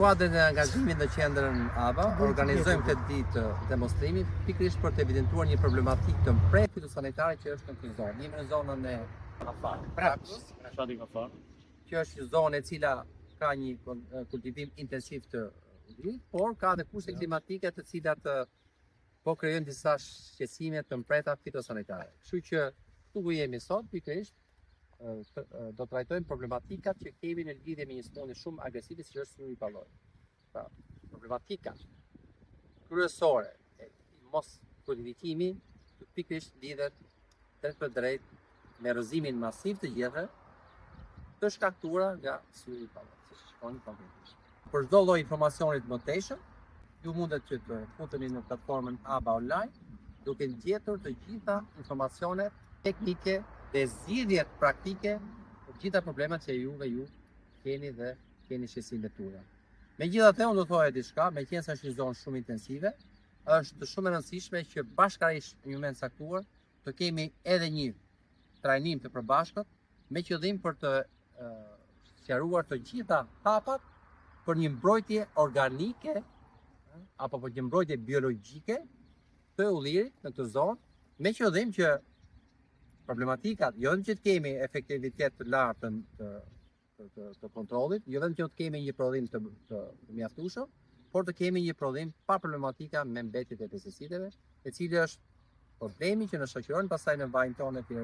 Kuadrin e angazhimit në qendrën ABA, organizojmë këtë ditë demonstrimi pikërisht për të evidentuar një problematikë të mprejtë fitosanitare që është në këtë zonë. Jemi në zonën e Afar, që është një zonë e cila ka një kultivim intensiv të ullrit, por ka dhe kushte klimatike të cilat po krijojnë disa shqetësime të mprejta fitosanitare. Kështu që këtu ku jemi sot pikërisht do trajtojmë problematikat që kemi në lidhje me një sëmundje shumë agresive si është syri i pallojit. Pra, problematika kryesore e mos kultivimit pikërisht lidhet drejt për drejt me rrëzimin masiv të gjethe të shkaktuara nga syri i pallojit. Si shikoni konkretisht. Për çdo lloj informacioni të mëtejshëm, ju mundet që të futeni në platformën ABA online, duke gjetur të gjitha informacionet teknike dhe zgjidhjet praktike për gjitha problemet që ju keni dhe keni shqetësinë e tua. Megjithatë, unë do të thoja diçka, meqenëse është një zonë shumë intensive, është shumë e rëndësishme që bashkërisht në një moment caktuar të kemi edhe një trajnim të përbashkët me qëllim për të sqaruar të gjitha hapat për një mbrojtje organike apo për një mbrojtje biologjike të ullirit në këtë zonë, me qëllim që problematikat, jo vetëm që të kemi efektivitet të lartë të kontrollit, jo vetëm që të kemi një prodhim të mjaftueshëm, por të kemi një prodhim pa problematika me mbetjet e pesticideve, e cili është problemi që në shoqëron pastaj në vajin tonë etj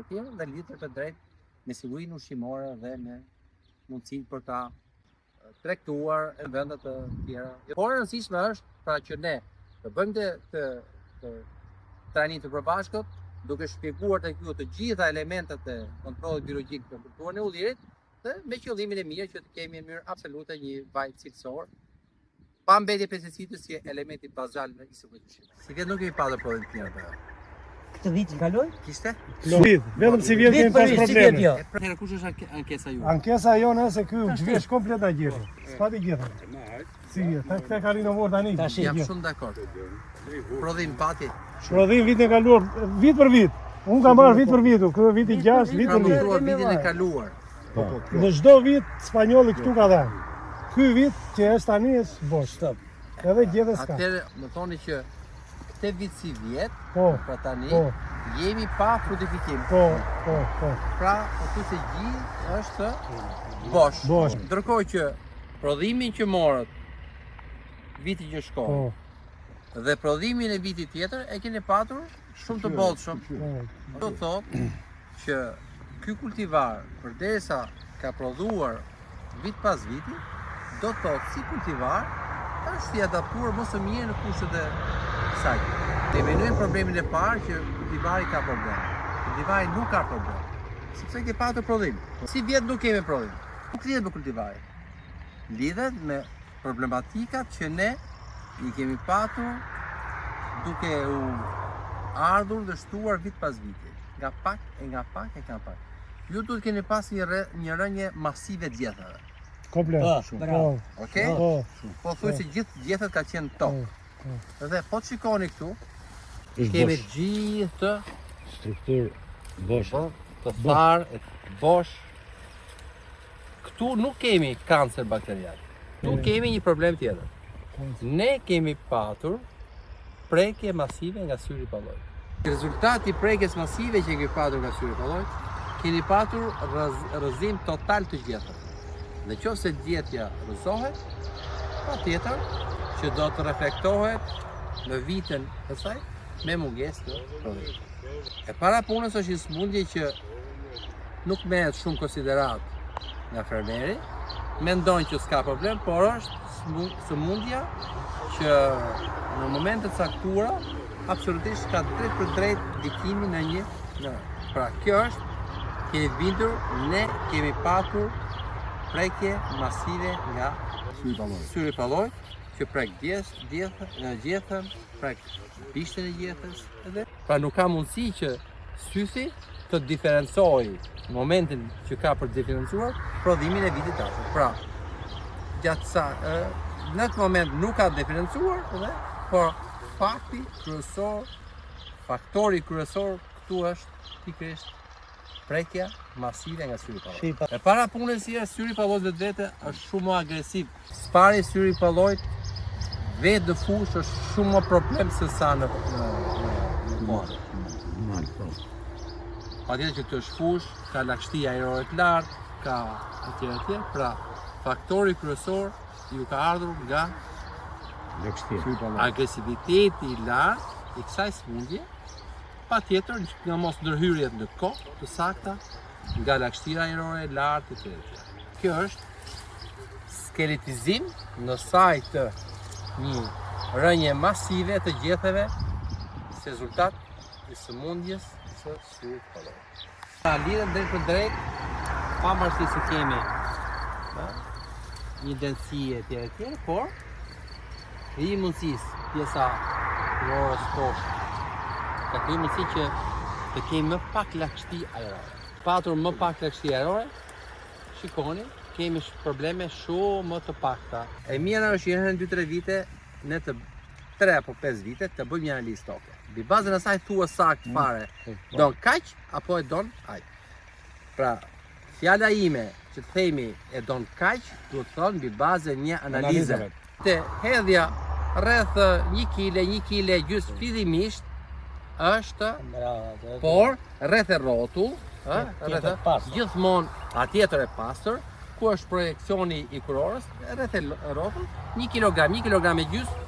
dhe lidhet të drejtë me sigurinë ushqimore dhe me mundësinë për ta tregtuar në vende të tjera. Por e rëndësishme është pra që ne të bëjmë të trajnim të përbashkët, duke shpjeguar të ju të gjitha elementet e kontrollit biologjik të kulturën e ullirit dhe me qëllimin e mirë që të kemi në mënyrë absolute një vaj cilësor pa mbetje pesticidë si elementi bazal në sigurisë ushqimore. Si vjet nuk kemi pasur prodhim të tjerë. Këtë vit që kaloi? Kishte? Vetëm si vjet kemi pas probleme. Pra kush është ankesa juaj? Ankesa jone se ky zhvesh komplet na gjetën. S'ka të gjetën. Si vjet, këtë ka rinovuar tani. Jam shumë dakord. Prodhim pati. Prodhim vitin e kaluar, vit për vit. Unë kam marrë vit për vit, ky viti 6, vit për vit. Pra vitin e kaluar. Në çdo vit spanjolli këtu ka dhënë. Ky vit që është tani është bosh. Edhe gjethe s'ka. Atëherë më thoni që këtë vit si vjet, pra tani jemi pa frutifikim. Pra, se gjithë është bosh. Ndërkohë që prodhimin që morët viti që shkoi dhe prodhimin e vitit tjetër e keni patur shumë të bollshëm. Do thotë që ky kultivar përderisa ka prodhuar vit pas viti, do thotë si kultivar është i adaptuar më së miri në kushtet e saj. Ne menojmë problemin e parë që kultivari ka problem. Kultivari nuk ka problem, sepse ke patur prodhim. Si vjet nuk kemi prodhim. Nuk lidhet me kultivarin. Lidhet me problematikat që ne i kemi patur duke u ardhur dhe shtuar vit pas viti. Nga pak. Ju duhet keni pas një rënje masive të gjethtave. Komplet. Okej? Po thuaj se gjithë gjethet ka qenë top. Dhe po të shikoni këtu, kemi gjithë strukturë bosh. Të tharë, bosh. Këtu nuk kemi kancer bakterial. Këtu kemi një problem tjetër. Ne kemi patur prekje masive nga syri i pallojit. Rezultati i prekjes masive që kemi patur nga syri i pallojit, keni patur rrëzim total të gjethet. Dhe nëse gjetja rrëzohet, patjetër që do të reflektohet në vitin e saj me mungesë të prodhimit. E para punës është një sëmundje që nuk merret shumë konsiderat nga fermeri, mendojnë që s'ka problem, por është sëmundja që në momente të caktuara absolutisht ka drejt për drejt ndikimi në një. Pra kjo është, kemi bindur, ne kemi patur prekje masive nga syri i pallojit, që prek gjethen, prek bishtin e gjethes edhe. Pra nuk ka mundësi që sysi të diferencojë në momentin që ka për të diferencuar prodhimin e vitit tashëm. Pra, në këtë moment nuk ka diferencuar, por faktori kryesor këtu është pikërisht prekja masive nga syri pallojt. E para punës syri pallojt vetvete është shumë më agresiv. Spari syri pallojt vetë në fushë është shumë më problem se sa në mal. Patjetër që këtë është fushë, ka lagështi ajrore të lartë, ka etj. Pra faktori kryesor ju ka ardhur nga agresiviteti i lartë i kësaj sëmundje, patjetër nga mos ndërhyrjet në kohë të sakta, nga lagështia ajrore e lartë etj. Kjo është skeletizim në saj të një rënje masive të gjetheve si rezultat i sëmundjes së syrit pallojt. Lidhet drejt për drejt, pavarësisht se kemi një densë etj, por i mundësisë pjesa kurorës poshtë ka kriju mundësi që të kemi më pak lagështi ajrore. Patur më pak lagështi ajrore, shikoni, kemi probleme shumë më të pakta. E mira është që herën 2-3 vite, ne të 3 apo 5 vite të bëjmë një analizë stoke. Mbi bazën e saj thua saktë fare, don kaq apo e don aq. Pra, fjala ime që të themi e don kaq, duhet të thonë mbi bazën një analize. Te hedhja rreth 1 kg gjysmë fillimisht është, por rreth e rrotull, gjithmonë atjetër e pastër, ku është projekcioni i kurorës, rreth e rrotull, 1 kg e gjysmë,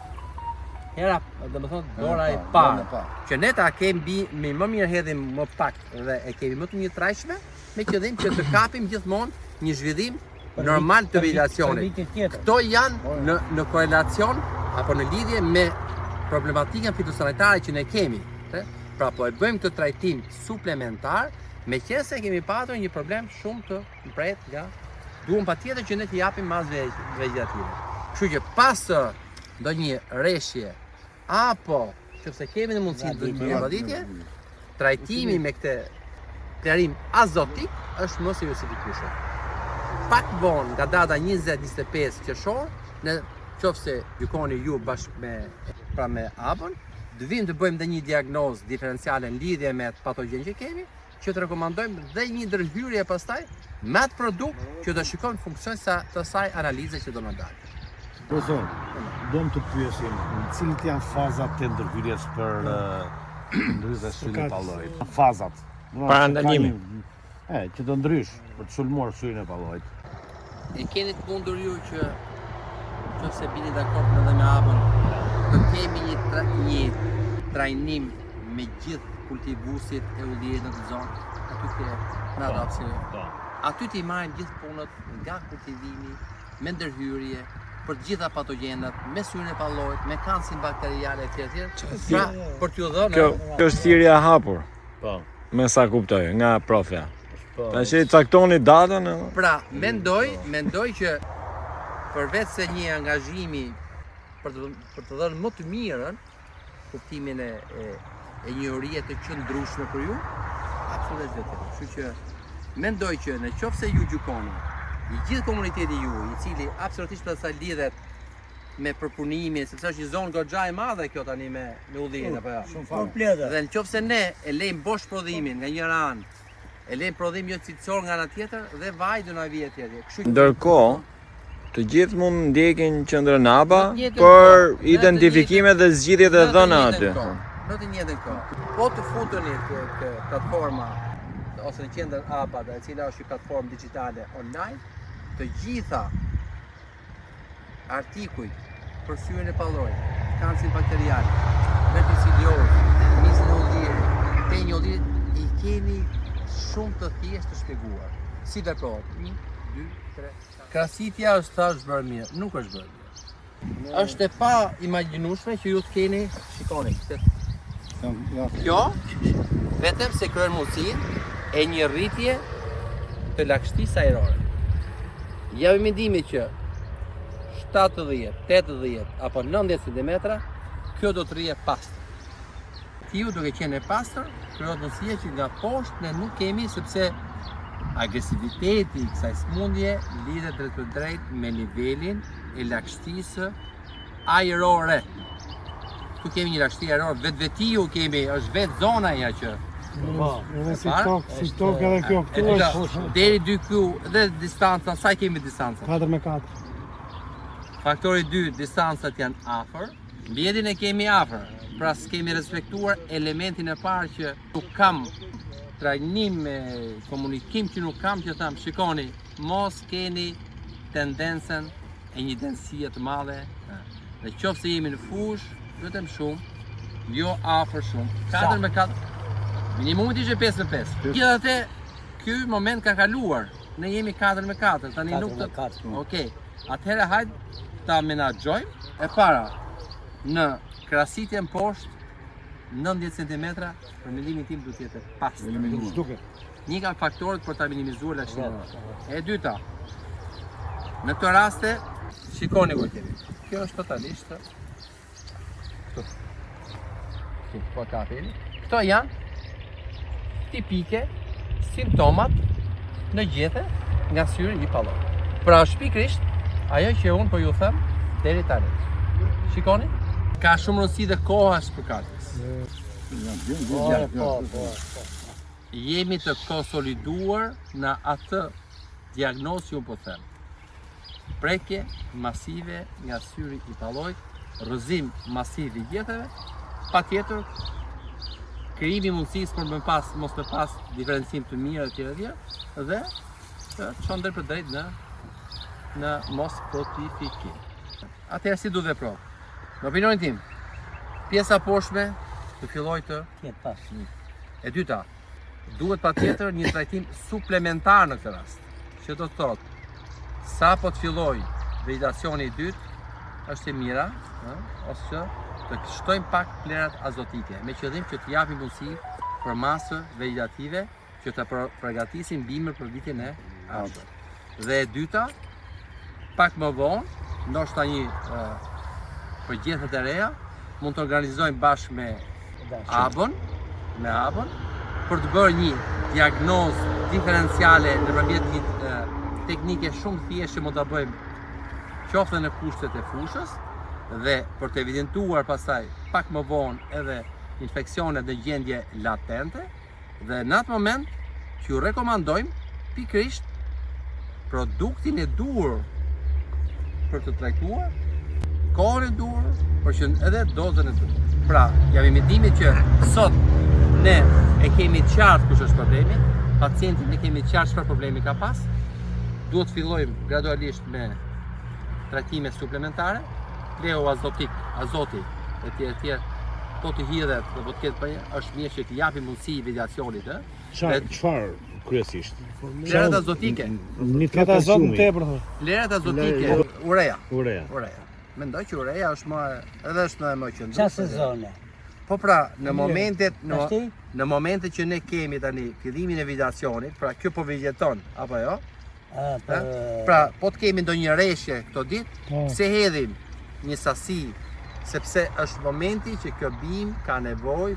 hera, domethënë dora e parë. Që ne ta kemi më mirë hedhim më pak dhe e kemi më të njëtrajshme, me qëllim që të kapim gjithmonë një zhvillim normal të vegetacionit. Këto janë në korelacion apo në lidhje me problematikën fitosanitare që ne kemi. Pra po e bëjmë këtë trajtim suplementar, me qenë se kemi patur një problem shumë të mpret nga duam patjetër që ne të japim masë vegetative. Kështu që pas ndonjë rreshje apo nëse kemi në mundësi të vaditje, trajtimi me këtë klerim azotik është më seriosifikueshëm. Pak vonë nga data 20-25 qershor, në qofse gjykoni ju bashkë me ABën, të vim të bëjmë dhe një diagnozë diferenciale në lidhje me patogjen që kemi, që të rekomandojmë dhe një ndërhyrje pastaj me atë produkt që do shikojmë funksionin të saj analize që do na dalë. Profesor, do të pyesim, cilat janë fazat të ndërhyrjes për ndryshe syrin e pallojit? Fazat. Para ndalimi. Që do ndrysh për të sulmuar syrin e pallojit. E keni të mundur ju që nëse bini dakord edhe me ABën, të kemi një trajnim me gjithë kultivuesit e ullirit në të zonë, aty ke në adaptësi. Aty ti marrim gjithë punët nga kultivimi, me ndërhyrje, për të gjitha patogjenat, me syrin e pallojit, me kansin bakterial etj. Pra, për t'ju dhënë. Kjo është thirrja e hapur. Po. Me sa kuptoj nga profja. Tash i caktoni datën. Pra, mendoj që përveç se një angazhimi për të dhënë më të mirën, kuptimin e njohurie të qëndrueshme për ju, absolutisht vetë. Kështu që mendoj që në qoftë se ju gjykoni, i gjithë komuniteti ju, i cili absolutisht të sa lidhet me përpunimin, sepse është një zonë goxha e madhe kjo tani me ullirin apo jo. Dhe në qoftë se ne e lejmë bosh prodhimin nga njëra anë, e lejmë prodhim jo cilësor nga ana tjetër dhe vaj do na vijë tjetër. Ndërkohë, të gjithë mund ndjekin qendrën ABA për identifikime dhe zgjidhjet e dhëna aty. Në të njëjtën kohë. Po të futeni te platforma ose në qendrën ABA, e cila është një platformë digjitale online, të gjitha artikujt për syrin e pallojit, kansin bakterial, verticilioz, nisën e ullirit, penjë ullirit, i keni shumë të thjeshtë të shpjeguar. Si veprohet? 1, 2, 3. Krasitja është thash bërë mirë, nuk është bërë mirë. Është e pa imagjinueshme që ju të keni, shikoni, kjo vetëm se kryen mundësinë e një rritje të lagështisë ajrore. Jam i mendimit që 70, 80 apo 90 cm, kjo do të rrije pastër. Tiu duke qenë e pastër, krijohet mundësia që nga poshtë ne nuk kemi, sepse agresiviteti i kësaj sëmundje lidhet drejt për drejt me nivelin e lagështisë ajrore. Tu kemi një lagështi ajrore, vetvetiu kemi, është vetë zona ja që Edhe si tok edhe kjo E këtu dyta, është deri 2 këtu dhe distanca, sa i kemi distanca? 4x4. Faktori 2, distancat janë afër, mjedin e kemi afër, pra s'kemi respektuar elementin e parë që nuk kam trajnim me komunikim që nuk kam që thamë, shikoni, mos keni tendencen e një densie të madhe, dhe qoftë se jemi në fush, vetëm shumë, jo afër shumë, 4x4, minimumit ishe 5x5. Gjithatë, ky moment ka kaluar, ne jemi 4x4, tani nuk të... Okej, atëherë hajde ta menaxhojmë e para në krasitjen poshtë 90 cm për mendimin tim duhet jetë pastër. Një nga faktorët për ta minimizuar lagështinë. E dyta, në këtë raste shikoni ku kemi. Kjo është totalisht këtu. Këtu po kapeni. Këto janë tipike simptomat në gjethe nga syri i palloj. Pra është pikërisht ajo që unë po ju them deri tani. Shikoni? Ka shumë rëndësi dhe koha është përkatës. Jemi të konsoliduar në atë diagnozë që unë po them. Prekje masive nga syri i pallojit, rrëzim masiv i gjetëve, patjetër krijimi mundësisë për mos me pas diferencim të mirë etj. Dhe të çon drejt për drejt në mos protifikim. Atëherë si duhet veproj? Në opinionin tim, pjesa poshtme të filloj të Jetë pas. E dyta, duhet patjetër një trajtim suplementar në këtë rast, që do të thotë sa po të filloj vegetacioni i dytë është e mira, ose që të shtojmë pak plerat azotike, me qëllim që të japim mundësi për masë vegetative që të përgatisin bimër për vitin e ardhur. Dhe e dyta, pak më vonë, ndoshta një për gjethet e reja, mund të organizojmë bashkë me abën, për të bërë një diagnozë diferenciale nëpërmjet një teknike shumë thjeshtë që mund ta bëjmë qoftë në kushtet e fushës dhe për të evidentuar pastaj pak më vonë edhe infeksionet në gjendje latente dhe në atë moment që ju rekomandojmë pikërisht produktin e duhur për të trajtuar, kohën e duhur, por që edhe dozën e duhur. Pra, jam i mendimit që sot ne e kemi qartë kush është problemi, pacientin e kemi qartë çfarë problemi ka pas. Duhet fillojmë gradualisht me trajtime suplementare, pleu azotik, azoti etj. Po të hidhet dhe po të ketë për është mirë që të japi mundësi vegetacionit, Çfarë kryesisht? Plerat azotike. Nitrat azot tepër thonë. Plerat azotike, urea. Urea. Mendoj që urea është më qëndrueshme. Qa sezone? Po pra, në momentet që ne kemi tani fillimin e vegetacionit, pra kjo po vegjeton apo jo? Pra, po të kemi ndonjë rreshje këto ditë, pse hedhim një sasi, sepse është momenti që kjo bim ka nevojë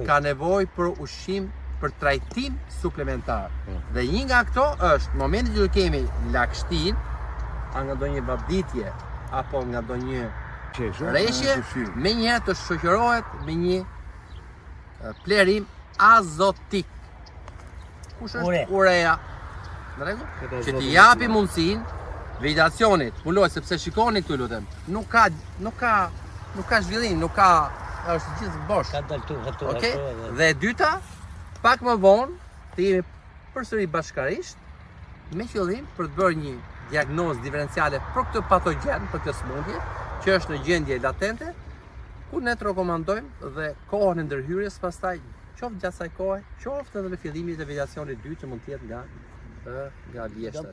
ka nevojë për ushqim, për trajtim suplementar. Dhe një nga këto është momenti që kemi lagështinë, a nga ndonjë vabditje apo nga ndonjë rreshje, me njëherë të shoqërohet me një plerim azotik. Kush është? Urea. Në rregull? Që t'i japi mundësinë vegetacionit, puloj sepse shikoni këtu lutem, nuk ka zhvillim, është gjithë bosh. Ka daltu këtu. Okej? Dhe e dyta, pak më vonë të jemi përsëri bashkarisht me qëllim për të bërë një diagnozë diferenciale për këtë patogjen, për këtë sëmundje, që është në gjendje latente, ku ne të rekomandojmë dhe kohën e ndërhyrjes pastaj, qoftë gjatë asaj kohe, qoftë edhe në fillimin e vegetacionit dytë që mund të jetë nga vjeshtë.